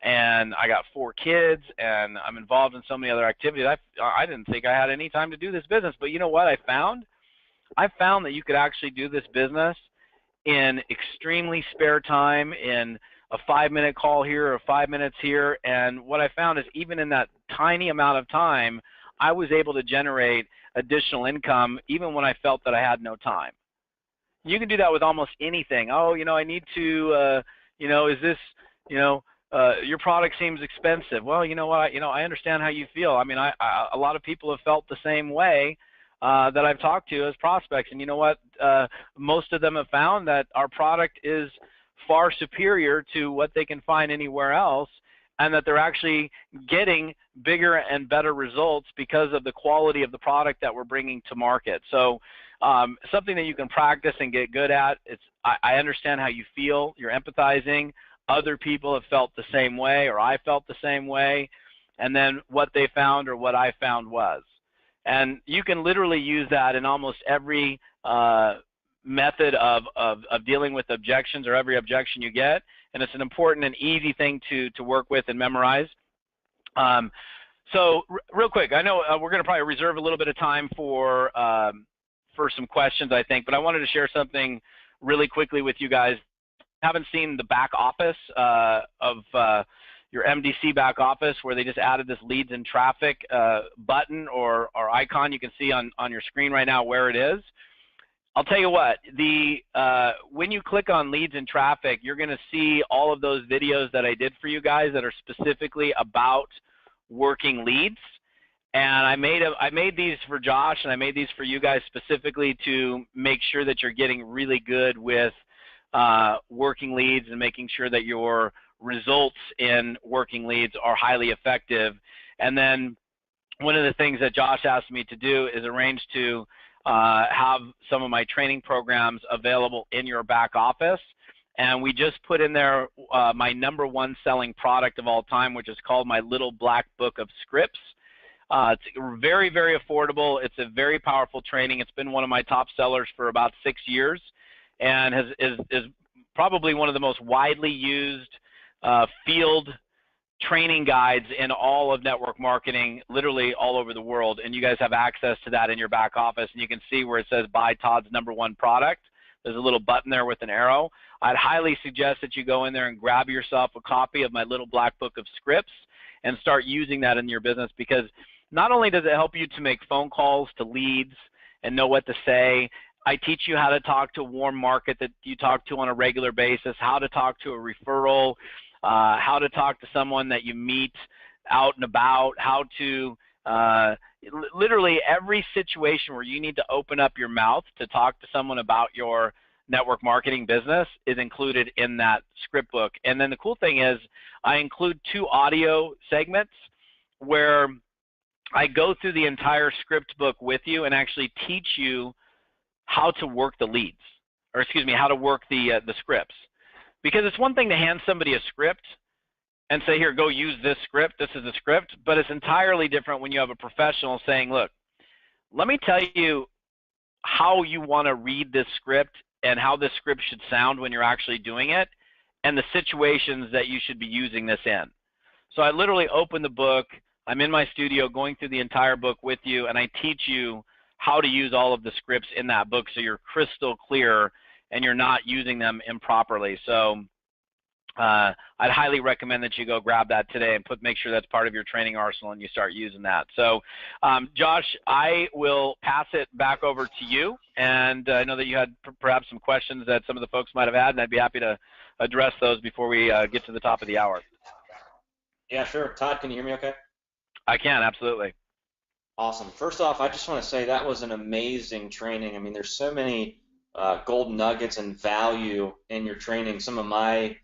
and I got 4 kids, and I'm involved in so many other activities. I didn't think I had any time to do this business. But you know what I found? I found that you could actually do this business in extremely spare time, in a 5-minute call here or 5 minutes here. And what I found is even in that tiny amount of time, I was able to generate additional income even when I felt that I had no time. You can do that with almost anything. Oh, I need to, is this, your product seems expensive. Well, you know what, I understand how you feel. I mean, a lot of people have felt the same way that I've talked to as prospects. And you know what, most of them have found that our product is far superior to what they can find anywhere else, and that they're actually getting bigger and better results because of the quality of the product that we're bringing to market. So something that you can practice and get good at. I understand how you feel. You're empathizing. Other people have felt the same way, or I felt the same way, and then what they found or what I found was. And you can literally use that in almost every method of dealing with objections, or every objection you get. And it's an important and easy thing to work with and memorize. So real quick, I know we're going to probably reserve a little bit of time for some questions, I think, but I wanted to share something really quickly with you guys. Haven't seen the back office of your MDC back office, where they just added this leads and traffic button or icon. You can see on your screen right now where it is. I'll tell you what, when you click on leads and traffic, you're going to see all of those videos that I did for you guys that are specifically about working leads. And I made these for Josh, and I made these for you guys specifically to make sure that you're getting really good with working leads and making sure that your results in working leads are highly effective. And then one of the things that Josh asked me to do is arrange to have some of my training programs available in your back office. And we just put in there my #1 selling product of all time, which is called my Little Black Book of Scripts. It's very, very affordable. It's a very powerful training. It's been one of my top sellers for about 6 years, and is probably one of the most widely used field training guides in all of network marketing, literally all over the world. And you guys have access to that in your back office, and you can see where it says buy Todd's #1 product. There's a little button there with an arrow. I'd highly suggest that you go in there and grab yourself a copy of my Little Black Book of Scripts and start using that in your business, because not only does it help you to make phone calls to leads and know what to say, I teach you how to talk to a warm market that you talk to on a regular basis, how to talk to a referral, how to talk to someone that you meet out and about, how to literally every situation where you need to open up your mouth to talk to someone about your network marketing business is included in that script book. And then the cool thing is I include 2 audio segments where I go through the entire script book with you and actually teach you how to work the leads, or excuse me, how to work the scripts. Because it's one thing to hand somebody a script and say, here, go use this script, this is the script, but it's entirely different when you have a professional saying, look, let me tell you how you want to read this script and how this script should sound when you're actually doing it. and the situations that you should be using this in. So I literally open the book, I'm in my studio going through the entire book with you, and I teach you how to use all of the scripts in that book so you're crystal clear and you're not using them improperly. So I'd highly recommend that you go grab that today and make sure that's part of your training arsenal and you start using that. So Josh, I will pass it back over to you, and I know that you had perhaps some questions that some of the folks might have had, and I'd be happy to address those before we get to the top of the hour. Yeah, sure. Todd, can you hear me okay? I can, absolutely. Awesome. First off, I just want to say that was an amazing training. I mean, there's so many gold nuggets and value in your training. Some of my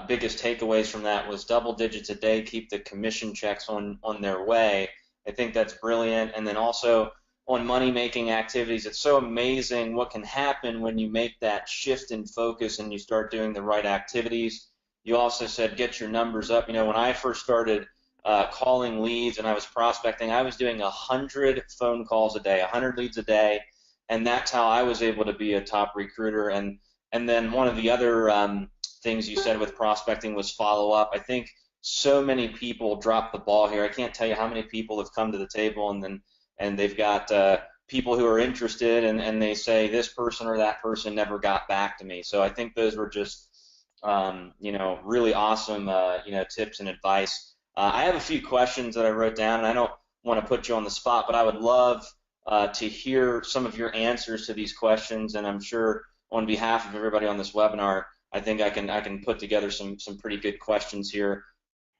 biggest takeaways from that was double digits a day, keep the commission checks on their way. I think that's brilliant. And then also on money-making activities, it's so amazing what can happen when you make that shift in focus and you start doing the right activities. You also said get your numbers up. You know, when I first started calling leads and I was prospecting, I was doing 100 phone calls a day, 100 leads a day, and that's how I was able to be a top recruiter. And then one of the other things you said with prospecting was follow up. I think so many people drop the ball here. I can't tell you how many people have come to the table and they've got people who are interested and they say this person or that person never got back to me. So I think those were just really awesome tips and advice. I have a few questions that I wrote down, and I don't want to put you on the spot, but I would love to hear some of your answers to these questions, and I'm sure on behalf of everybody on this webinar, I think I can put together some pretty good questions here.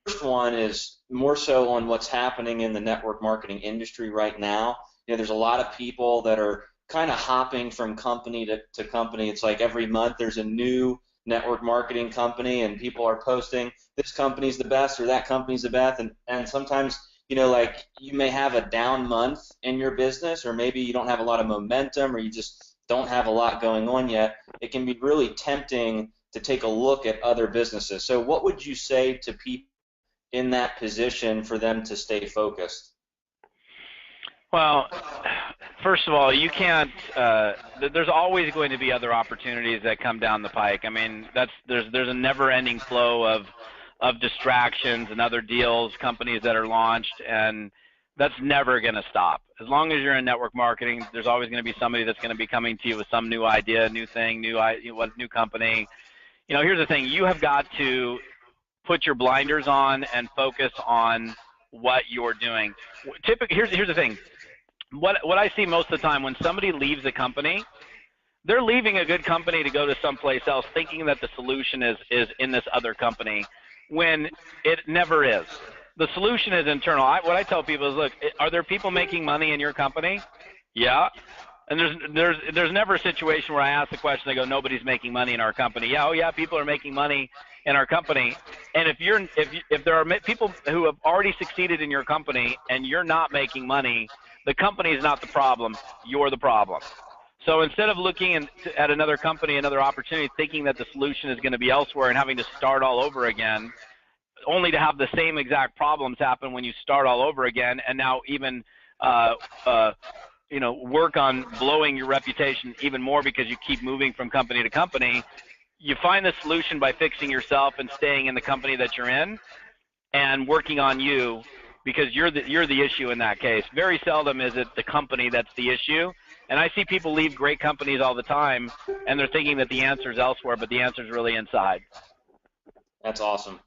First one is more so on what's happening in the network marketing industry right now. You know, there's a lot of people that are kind of hopping from company to company. It's like every month there's a new network marketing company and people are posting this company's the best or that company's the best, and sometimes like you may have a down month in your business, or maybe you don't have a lot of momentum, or you just don't have a lot going on yet. It can be really tempting to take a look at other businesses. So what would you say to people in that position for them to stay focused? Well, first of all, you can't. There's always going to be other opportunities that come down the pike. I mean, there's a never-ending flow of distractions and other deals, companies that are launched, and that's never going to stop. As long as you're in network marketing, there's always going to be somebody that's going to be coming to you with some new idea, new thing, new company. You know, here's the thing: you have got to put your blinders on and focus on what you're doing. Typically, here's the thing. What I see most of the time when somebody leaves a company, they're leaving a good company to go to someplace else thinking that the solution is in this other company, when it never is. The solution is internal. What I tell people is, look, are there people making money in your company? Yeah. And there's never a situation where I ask the question, they go, nobody's making money in our company. Yeah, oh yeah, people are making money in our company. And if there are people who have already succeeded in your company and you're not making money, the company is not the problem, you're the problem. So instead of looking at another company, another opportunity, thinking that the solution is going to be elsewhere and having to start all over again, only to have the same exact problems happen when you start all over again, and now even work on blowing your reputation even more because you keep moving from company to company. You find the solution by fixing yourself and staying in the company that you're in and working on you, because you're the issue in that case. Very seldom is it the company that's the issue. And I see people leave great companies all the time, and they're thinking that the answer is elsewhere, but the answer is really inside. That's awesome.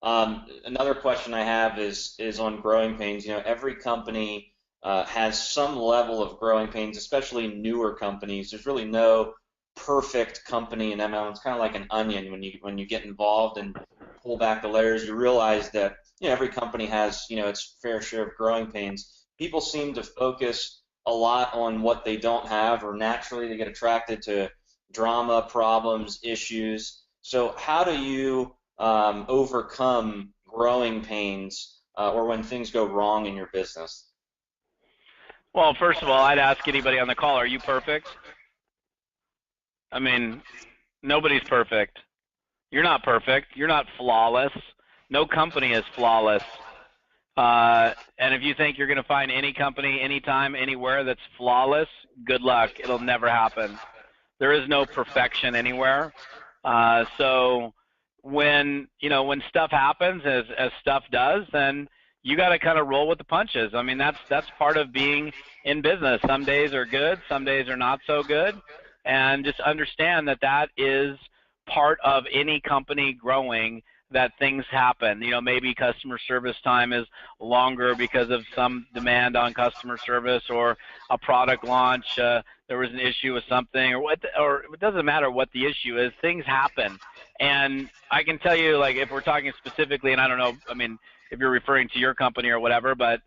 Another question I have is on growing pains. You know, every company has some level of growing pains, especially newer companies. There's really no perfect company in MLM. It's kind of like an onion. When you get involved and pull back the layers, you realize that every company has its fair share of growing pains. People seem to focus a lot on what they don't have, or naturally they get attracted to drama, problems, issues. So how do you overcome growing pains or when things go wrong in your business? Well, first of all, I'd ask anybody on the call, are you perfect? I mean, nobody's perfect. You're not perfect. You're not flawless. No company is flawless. And if you think you're going to find any company, anytime, anywhere that's flawless, good luck. It'll never happen. There is no perfection anywhere. So when when stuff happens, as stuff does, then you got to kind of roll with the punches. I mean, that's part of being in business. Some days are good, some days are not so good, and just understand that that is part of any company growing, that things happen. Maybe customer service time is longer because of some demand on customer service, or a product launch, there was an issue with something, or it doesn't matter what the issue is, things happen. And I can tell you, like, if we're talking specifically, and I don't know, I mean, if you're referring to your company or whatever, but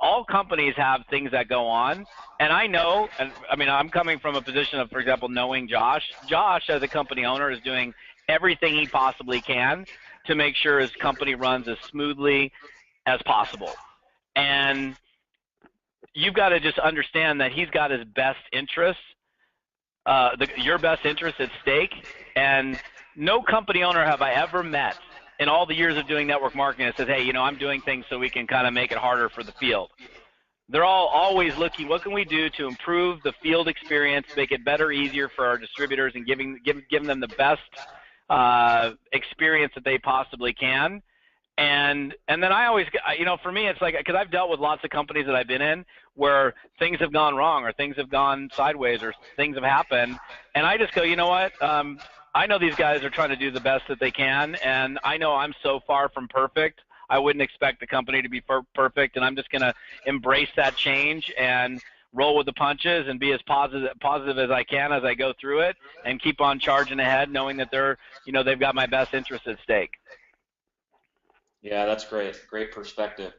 all companies have things that go on. And I know, and I mean, I'm coming from a position of, for example, knowing Josh. Josh, as a company owner, is doing everything he possibly can to make sure his company runs as smoothly as possible. And you've got to just understand that he's got his best interests, your best interest at stake. And no company owner have I ever met in all the years of doing network marketing that says, hey, I'm doing things so we can kind of make it harder for the field. They're all always looking, what can we do to improve the field experience, make it better, easier for our distributors, and giving them the best experience that they possibly can. And then I always, for me, it's like, because I've dealt with lots of companies that I've been in where things have gone wrong, or things have gone sideways, or things have happened, and I just go, you know what? I know these guys are trying to do the best that they can, and I know I'm so far from perfect. I wouldn't expect the company to be perfect, and I'm just going to embrace that change and roll with the punches and be as positive as I can as I go through it, and keep on charging ahead, knowing that they've got my best interest at stake. Yeah, that's great. Great perspective.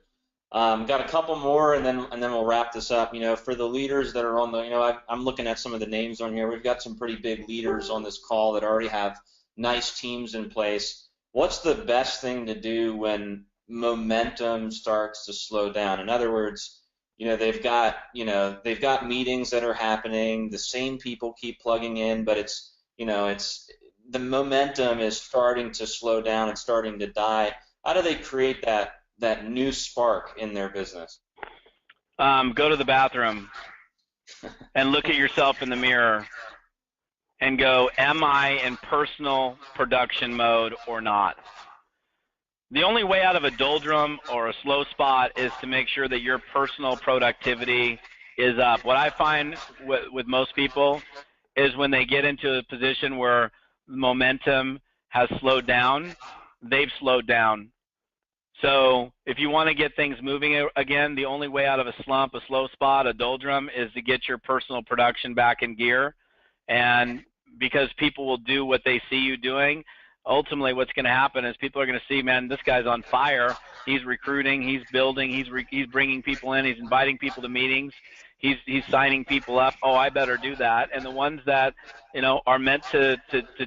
Got a couple more, and then we'll wrap this up. For the leaders that are on the, I'm looking at some of the names on here. We've got some pretty big leaders on this call that already have nice teams in place. What's the best thing to do when momentum starts to slow down? In other words, they've got meetings that are happening. The same people keep plugging in, but it's the momentum is starting to slow down. It's starting to die. How do they create that new spark in their business? Go to the bathroom and look at yourself in the mirror and go, am I in personal production mode or not? The only way out of a doldrum or a slow spot is to make sure that your personal productivity is up. What I find with most people is when they get into a position where momentum has slowed down, they've slowed down. So if you want to get things moving again, the only way out of a slump, a slow spot, a doldrum, is to get your personal production back in gear. And because people will do what they see you doing, ultimately what's going to happen is people are going to see, man, this guy's on fire. He's recruiting, he's building, he's bringing people in, he's inviting people to meetings, he's signing people up. Oh, I better do that. And the ones that are meant to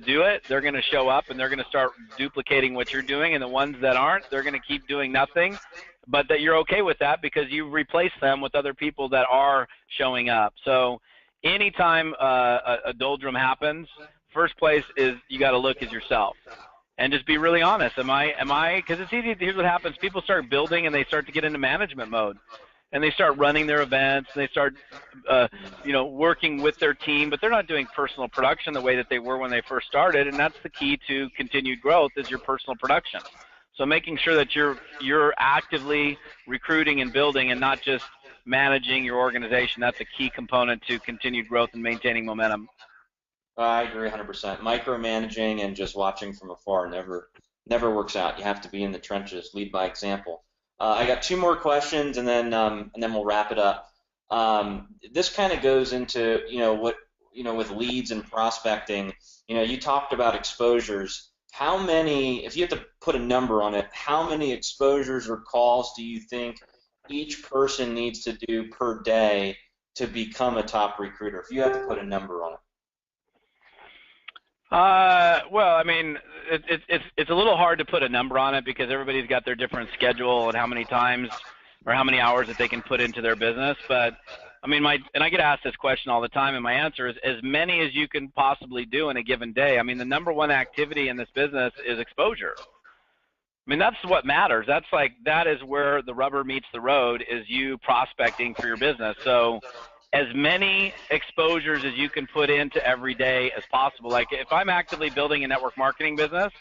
do it, they're going to show up and they're going to start duplicating what you're doing. And the ones that aren't, they're going to keep doing nothing. But that you're okay with that because you've replaced them with other people that are showing up. So anytime a doldrum happens, first place is you got to look at yourself and just be really honest. Am I, because it's easy. Here's what happens. People start building and they start to get into management mode. And they start running their events, and they start, working with their team, but they're not doing personal production the way that they were when they first started. And that's the key to continued growth, is your personal production. So making sure that you're actively recruiting and building, and not just managing your organization. That's a key component to continued growth and maintaining momentum. I agree 100%. Micromanaging and just watching from afar never works out. You have to be in the trenches, lead by example. I got two more questions, and then we'll wrap it up. This kind of goes into with leads and prospecting. You talked about exposures. How many, if you have to put a number on it, how many exposures or calls do you think each person needs to do per day to become a top recruiter? If you have to put a number on it. Well, I mean, it's a little hard to put a number on it because everybody's got their different schedule and how many times or how many hours that they can put into their business. But I mean, and I get asked this question all the time, and my answer is as many as you can possibly do in a given day. I mean, the number one activity in this business is exposure. I mean, that's what matters. That is where the rubber meets the road, is you prospecting for your business. So as many exposures as you can put into every day as possible. Like if I'm actively building a network marketing business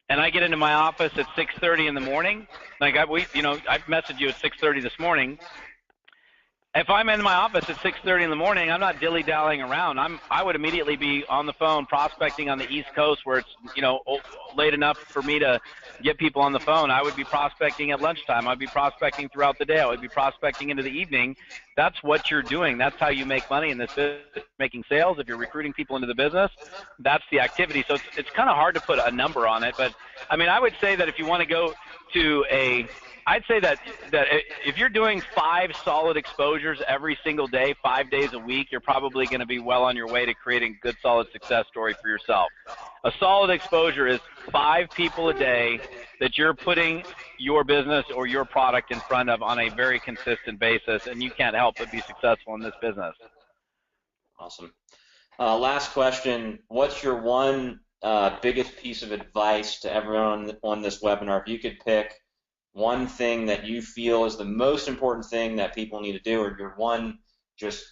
and I get into my office at 6:30 in the morning, like I've messaged you at 6:30 this morning. If I'm in my office at 6:30 in the morning, I'm not dilly-dallying around. I would immediately be on the phone prospecting on the East Coast where it's late enough for me to get people on the phone. I would be prospecting at lunchtime. I'd be prospecting throughout the day. I would be prospecting into the evening. That's what you're doing. That's how you make money in this business, making sales. If you're recruiting people into the business, that's the activity. So it's kind of hard to put a number on it. But, I mean, I would say that if you want to go to I'd say that if you're doing 5 solid exposures every single day, 5 days a week, you're probably going to be well on your way to creating a good, solid success story for yourself. A solid exposure is 5 people a day that you're putting your business or your product in front of on a very consistent basis, and you can't help but be successful in this business. Awesome. Last question. What's your one biggest piece of advice to everyone on this webinar? If you could pick one thing that you feel is the most important thing that people need to do, or your one just,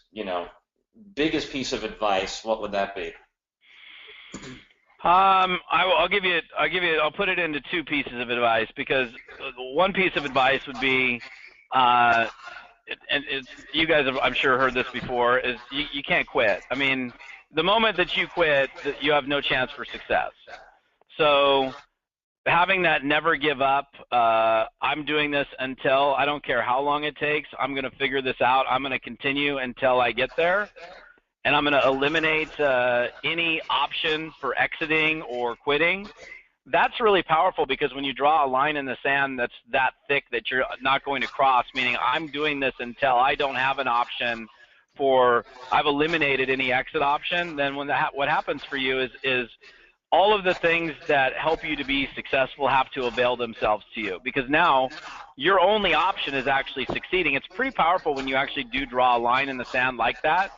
biggest piece of advice, what would that be? I'll put it into 2 pieces of advice, because one piece of advice would be, and you guys have, I'm sure, heard this before, is you can't quit. I mean, the moment that you quit, you have no chance for success. So having that never give up, I'm doing this until, I don't care how long it takes, I'm going to figure this out, I'm going to continue until I get there, and I'm going to eliminate any option for exiting or quitting. That's really powerful, because when you draw a line in the sand that's that thick that you're not going to cross, meaning I'm doing this until I don't have an option for, I've eliminated any exit option, then what happens for you is all of the things that help you to be successful have to avail themselves to you, because now your only option is actually succeeding. It's pretty powerful when you actually do draw a line in the sand like that,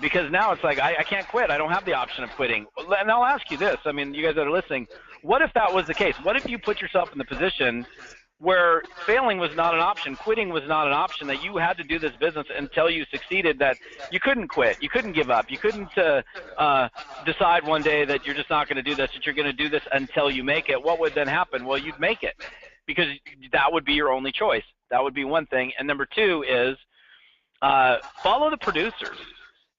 because now it's like, I can't quit. I don't have the option of quitting. And I'll ask you this, I mean, you guys that are listening, what if that was the case? What if you put yourself in the position where failing was not an option, quitting was not an option, that you had to do this business until you succeeded, that you couldn't quit, you couldn't give up, you couldn't decide one day that you're just not going to do this, that you're going to do this until you make it? What would then happen? Well, you'd make it, because that would be your only choice. That would be one thing. And number 2 is follow the producers.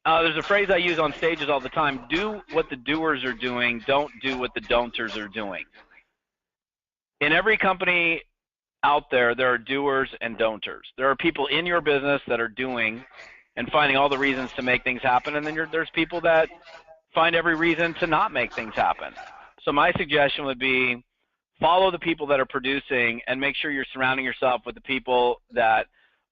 There's a phrase I use on stages all the time: do what the doers are doing, don't do what the don'ters are doing. In every company out there, there are doers and don'ters. There are people in your business that are doing and finding all the reasons to make things happen, and then there's people that find every reason to not make things happen. So my suggestion would be, follow the people that are producing, and make sure you're surrounding yourself with the people that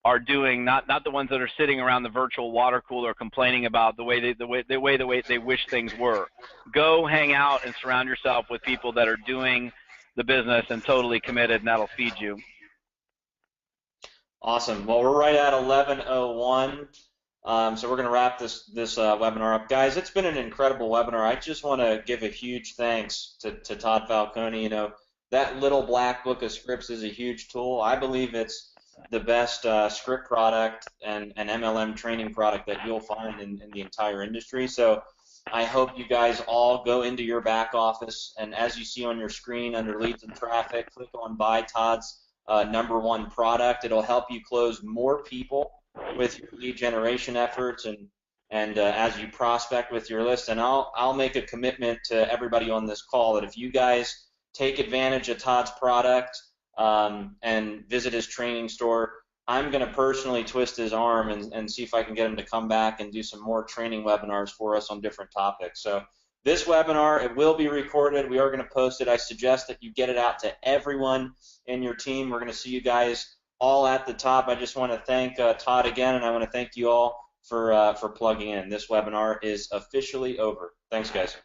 are doing, not the ones that are sitting around the virtual water cooler complaining about the way they wish things were. Go hang out and surround yourself with people that are doing the business and totally committed, and that'll feed you. Awesome. Well, we're right at 11:01, so we're going to wrap this webinar up. Guys, it's been an incredible webinar. I just want to give a huge thanks to Todd Falcone. That little black book of scripts is a huge tool. I believe it's the best script product and MLM training product that you'll find in the entire industry. So I hope you guys all go into your back office, and as you see on your screen under leads and traffic, click on buy Todd's #1 product. It'll help you close more people with your lead generation efforts and as you prospect with your list. And I'll make a commitment to everybody on this call that if you guys take advantage of Todd's product and visit his training store, I'm going to personally twist his arm and see if I can get him to come back and do some more training webinars for us on different topics. So this webinar, it will be recorded. We are going to post it. I suggest that you get it out to everyone in your team. We're going to see you guys all at the top. I just want to thank Todd again, and I want to thank you all for plugging in. This webinar is officially over. Thanks, guys.